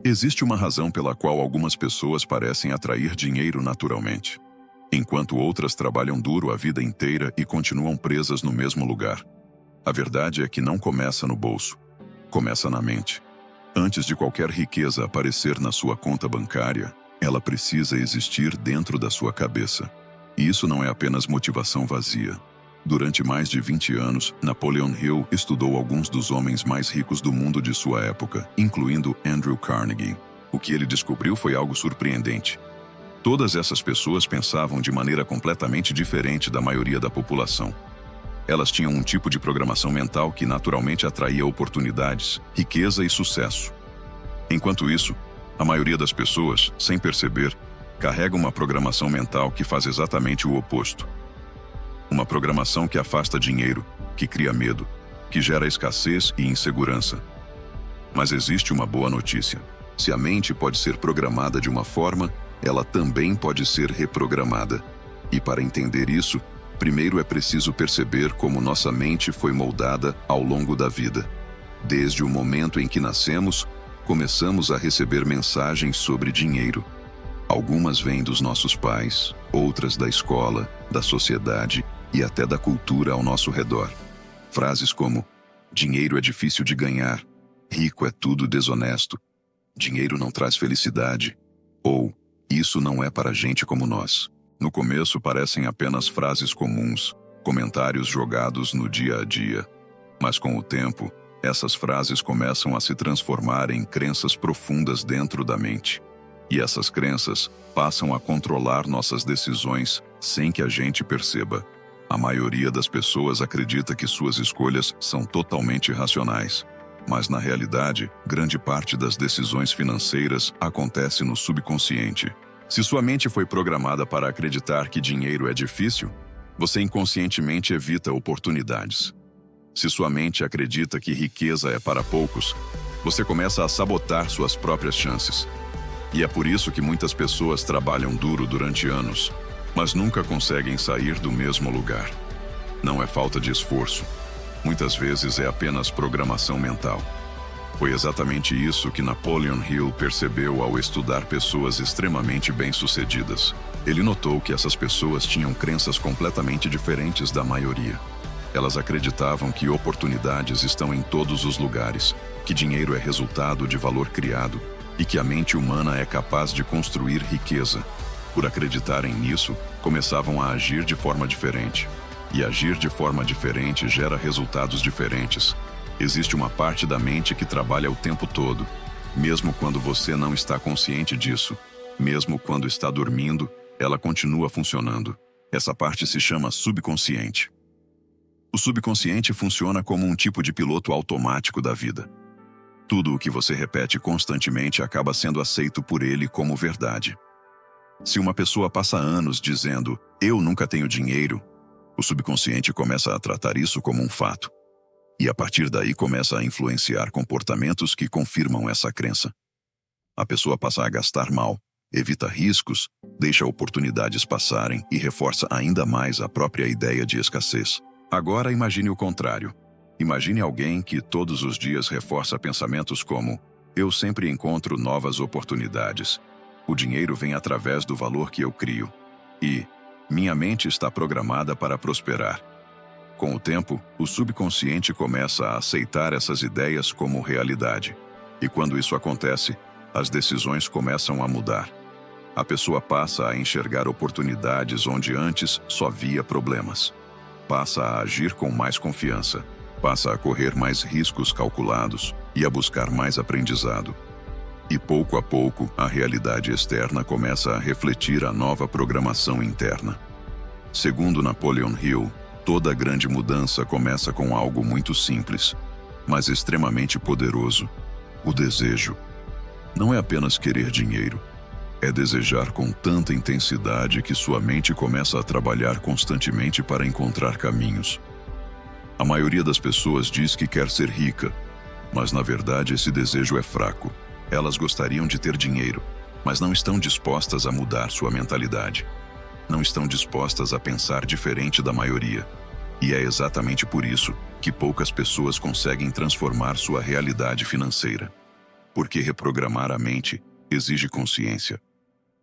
Existe uma razão pela qual algumas pessoas parecem atrair dinheiro naturalmente, enquanto outras trabalham duro a vida inteira e continuam presas no mesmo lugar. A verdade é que não começa no bolso, começa na mente. Antes de qualquer riqueza aparecer na sua conta bancária, ela precisa existir dentro da sua cabeça. E isso não é apenas motivação vazia. Durante mais de 20 anos, Napoleon Hill estudou alguns dos homens mais ricos do mundo de sua época, incluindo Andrew Carnegie. O que ele descobriu foi algo surpreendente. Todas essas pessoas pensavam de maneira completamente diferente da maioria da população. Elas tinham um tipo de programação mental que naturalmente atraía oportunidades, riqueza e sucesso. Enquanto isso, a maioria das pessoas, sem perceber, carrega uma programação mental que faz exatamente o oposto. Uma programação que afasta dinheiro, que cria medo, que gera escassez e insegurança. Mas existe uma boa notícia. Se a mente pode ser programada de uma forma, ela também pode ser reprogramada. E para entender isso, primeiro é preciso perceber como nossa mente foi moldada ao longo da vida. Desde o momento em que nascemos, começamos a receber mensagens sobre dinheiro. Algumas vêm dos nossos pais, outras da escola, da sociedade e até da cultura ao nosso redor. Frases como: dinheiro é difícil de ganhar, rico é tudo desonesto, dinheiro não traz felicidade, ou isso não é para gente como nós. No começo parecem apenas frases comuns, comentários jogados no dia a dia. Mas com o tempo, essas frases começam a se transformar em crenças profundas dentro da mente. E essas crenças passam a controlar nossas decisões sem que a gente perceba. A maioria das pessoas acredita que suas escolhas são totalmente racionais. Mas na realidade, grande parte das decisões financeiras acontece no subconsciente. Se sua mente foi programada para acreditar que dinheiro é difícil, você inconscientemente evita oportunidades. Se sua mente acredita que riqueza é para poucos, você começa a sabotar suas próprias chances. E é por isso que muitas pessoas trabalham duro durante anos, mas nunca conseguem sair do mesmo lugar. Não é falta de esforço. Muitas vezes é apenas programação mental. Foi exatamente isso que Napoleon Hill percebeu ao estudar pessoas extremamente bem-sucedidas. Ele notou que essas pessoas tinham crenças completamente diferentes da maioria. Elas acreditavam que oportunidades estão em todos os lugares, que dinheiro é resultado de valor criado e que a mente humana é capaz de construir riqueza. Por acreditarem nisso, começavam a agir de forma diferente. E agir de forma diferente gera resultados diferentes. Existe uma parte da mente que trabalha o tempo todo, mesmo quando você não está consciente disso. Mesmo quando está dormindo, ela continua funcionando. Essa parte se chama subconsciente. O subconsciente funciona como um tipo de piloto automático da vida. Tudo o que você repete constantemente acaba sendo aceito por ele como verdade. Se uma pessoa passa anos dizendo, "eu nunca tenho dinheiro", o subconsciente começa a tratar isso como um fato. E a partir daí começa a influenciar comportamentos que confirmam essa crença. A pessoa passa a gastar mal, evita riscos, deixa oportunidades passarem e reforça ainda mais a própria ideia de escassez. Agora imagine o contrário. Imagine alguém que todos os dias reforça pensamentos como: "eu sempre encontro novas oportunidades. O dinheiro vem através do valor que eu crio. E minha mente está programada para prosperar." Com o tempo, o subconsciente começa a aceitar essas ideias como realidade. E quando isso acontece, as decisões começam a mudar. A pessoa passa a enxergar oportunidades onde antes só via problemas. Passa a agir com mais confiança. Passa a correr mais riscos calculados e a buscar mais aprendizado. E pouco a pouco, a realidade externa começa a refletir a nova programação interna. Segundo Napoleon Hill, toda grande mudança começa com algo muito simples, mas extremamente poderoso: o desejo. Não é apenas querer dinheiro, é desejar com tanta intensidade que sua mente começa a trabalhar constantemente para encontrar caminhos. A maioria das pessoas diz que quer ser rica, mas na verdade esse desejo é fraco. Elas gostariam de ter dinheiro, mas não estão dispostas a mudar sua mentalidade. Não estão dispostas a pensar diferente da maioria. E é exatamente por isso que poucas pessoas conseguem transformar sua realidade financeira. Porque reprogramar a mente exige consciência.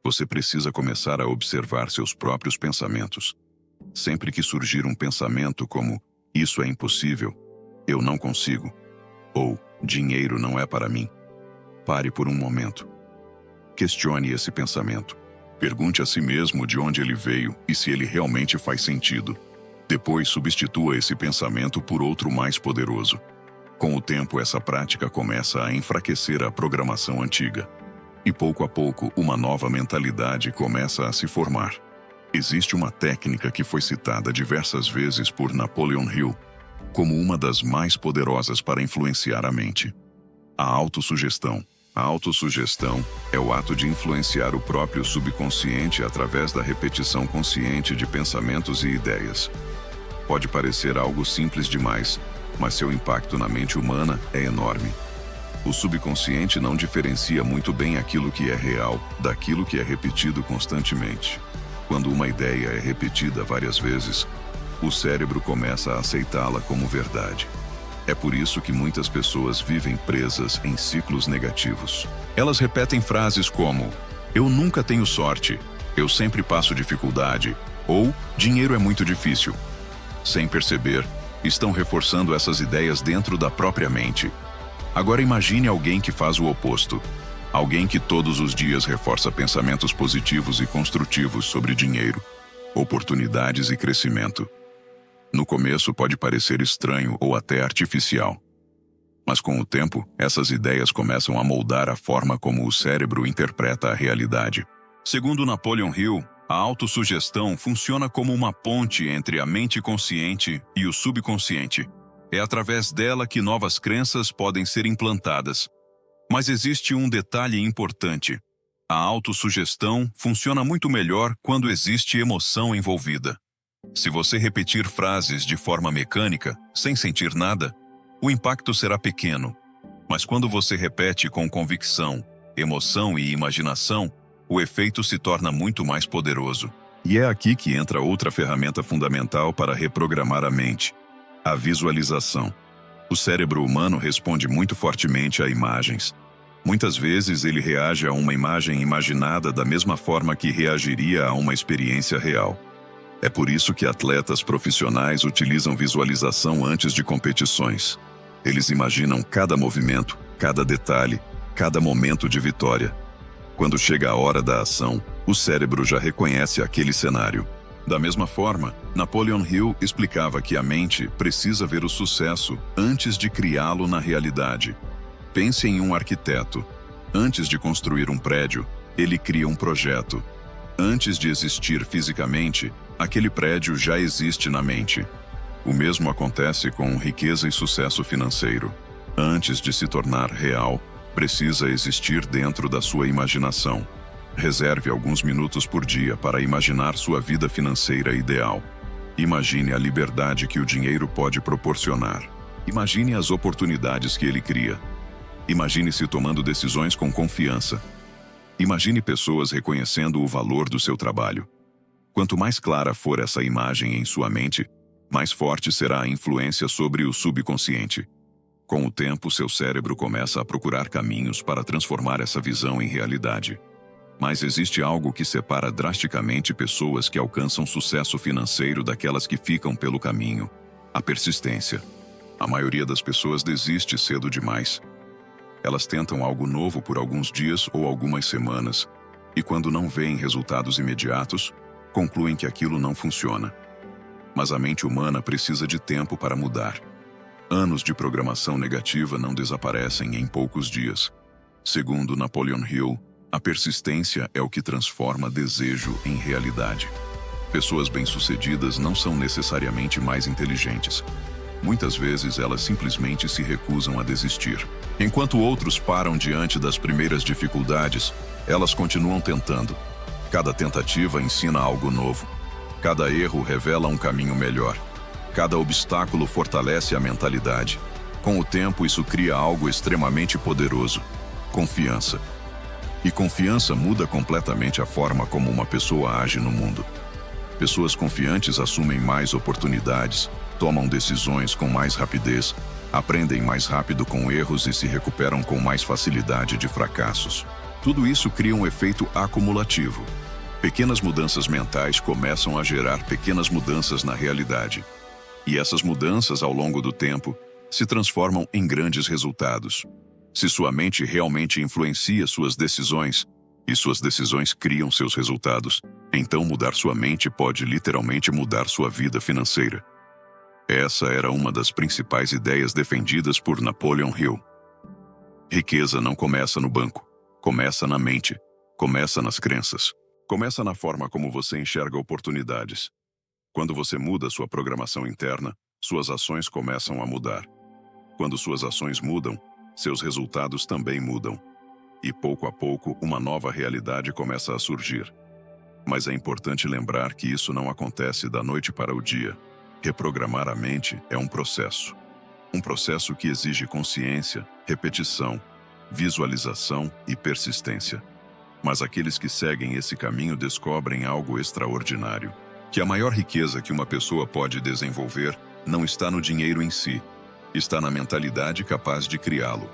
Você precisa começar a observar seus próprios pensamentos. Sempre que surgir um pensamento como "isso é impossível", "eu não consigo", ou "dinheiro não é para mim", pare por um momento. Questione esse pensamento. Pergunte a si mesmo de onde ele veio e se ele realmente faz sentido. Depois, substitua esse pensamento por outro mais poderoso. Com o tempo, essa prática começa a enfraquecer a programação antiga. E pouco a pouco, uma nova mentalidade começa a se formar. Existe uma técnica que foi citada diversas vezes por Napoleon Hill como uma das mais poderosas para influenciar a mente: a autossugestão. A autossugestão é o ato de influenciar o próprio subconsciente através da repetição consciente de pensamentos e ideias. Pode parecer algo simples demais, mas seu impacto na mente humana é enorme. O subconsciente não diferencia muito bem aquilo que é real daquilo que é repetido constantemente. Quando uma ideia é repetida várias vezes, o cérebro começa a aceitá-la como verdade. É por isso que muitas pessoas vivem presas em ciclos negativos. Elas repetem frases como "eu nunca tenho sorte", "eu sempre passo dificuldade" ou "dinheiro é muito difícil". Sem perceber, estão reforçando essas ideias dentro da própria mente. Agora imagine alguém que faz o oposto. Alguém que todos os dias reforça pensamentos positivos e construtivos sobre dinheiro, oportunidades e crescimento. No começo pode parecer estranho ou até artificial. Mas com o tempo, essas ideias começam a moldar a forma como o cérebro interpreta a realidade. Segundo Napoleon Hill, a autossugestão funciona como uma ponte entre a mente consciente e o subconsciente. É através dela que novas crenças podem ser implantadas. Mas existe um detalhe importante: a autossugestão funciona muito melhor quando existe emoção envolvida. Se você repetir frases de forma mecânica, sem sentir nada, o impacto será pequeno. Mas quando você repete com convicção, emoção e imaginação, o efeito se torna muito mais poderoso. E é aqui que entra outra ferramenta fundamental para reprogramar a mente: a visualização. O cérebro humano responde muito fortemente a imagens. Muitas vezes ele reage a uma imagem imaginada da mesma forma que reagiria a uma experiência real. É por isso que atletas profissionais utilizam visualização antes de competições. Eles imaginam cada movimento, cada detalhe, cada momento de vitória. Quando chega a hora da ação, o cérebro já reconhece aquele cenário. Da mesma forma, Napoleon Hill explicava que a mente precisa ver o sucesso antes de criá-lo na realidade. Pense em um arquiteto. Antes de construir um prédio, ele cria um projeto. Antes de existir fisicamente, aquele prédio já existe na mente. O mesmo acontece com riqueza e sucesso financeiro. Antes de se tornar real, precisa existir dentro da sua imaginação. Reserve alguns minutos por dia para imaginar sua vida financeira ideal. Imagine a liberdade que o dinheiro pode proporcionar. Imagine as oportunidades que ele cria. Imagine-se tomando decisões com confiança. Imagine pessoas reconhecendo o valor do seu trabalho. Quanto mais clara for essa imagem em sua mente, mais forte será a influência sobre o subconsciente. Com o tempo, seu cérebro começa a procurar caminhos para transformar essa visão em realidade. Mas existe algo que separa drasticamente pessoas que alcançam sucesso financeiro daquelas que ficam pelo caminho: a persistência. A maioria das pessoas desiste cedo demais. Elas tentam algo novo por alguns dias ou algumas semanas, e quando não veem resultados imediatos, concluem que aquilo não funciona. Mas a mente humana precisa de tempo para mudar. Anos de programação negativa não desaparecem em poucos dias. Segundo Napoleon Hill, a persistência é o que transforma desejo em realidade. Pessoas bem-sucedidas não são necessariamente mais inteligentes. Muitas vezes elas simplesmente se recusam a desistir. Enquanto outros param diante das primeiras dificuldades, elas continuam tentando. Cada tentativa ensina algo novo. Cada erro revela um caminho melhor. Cada obstáculo fortalece a mentalidade. Com o tempo, isso cria algo extremamente poderoso: confiança. E confiança muda completamente a forma como uma pessoa age no mundo. Pessoas confiantes assumem mais oportunidades, tomam decisões com mais rapidez Aprendem mais rápido com erros e se recuperam com mais facilidade de fracassos. Tudo isso cria um efeito acumulativo. Pequenas mudanças mentais começam a gerar pequenas mudanças na realidade. E essas mudanças, ao longo do tempo, se transformam em grandes resultados. Se sua mente realmente influencia suas decisões, e suas decisões criam seus resultados, então mudar sua mente pode literalmente mudar sua vida financeira. Essa era uma das principais ideias defendidas por Napoleon Hill. Riqueza não começa no banco, começa na mente, começa nas crenças, começa na forma como você enxerga oportunidades. Quando você muda sua programação interna, suas ações começam a mudar. Quando suas ações mudam, seus resultados também mudam. E pouco a pouco, uma nova realidade começa a surgir. Mas é importante lembrar que isso não acontece da noite para o dia. Reprogramar a mente é um processo. Um processo que exige consciência, repetição, visualização e persistência. Mas aqueles que seguem esse caminho descobrem algo extraordinário. Que a maior riqueza que uma pessoa pode desenvolver não está no dinheiro em si, está na mentalidade capaz de criá-lo.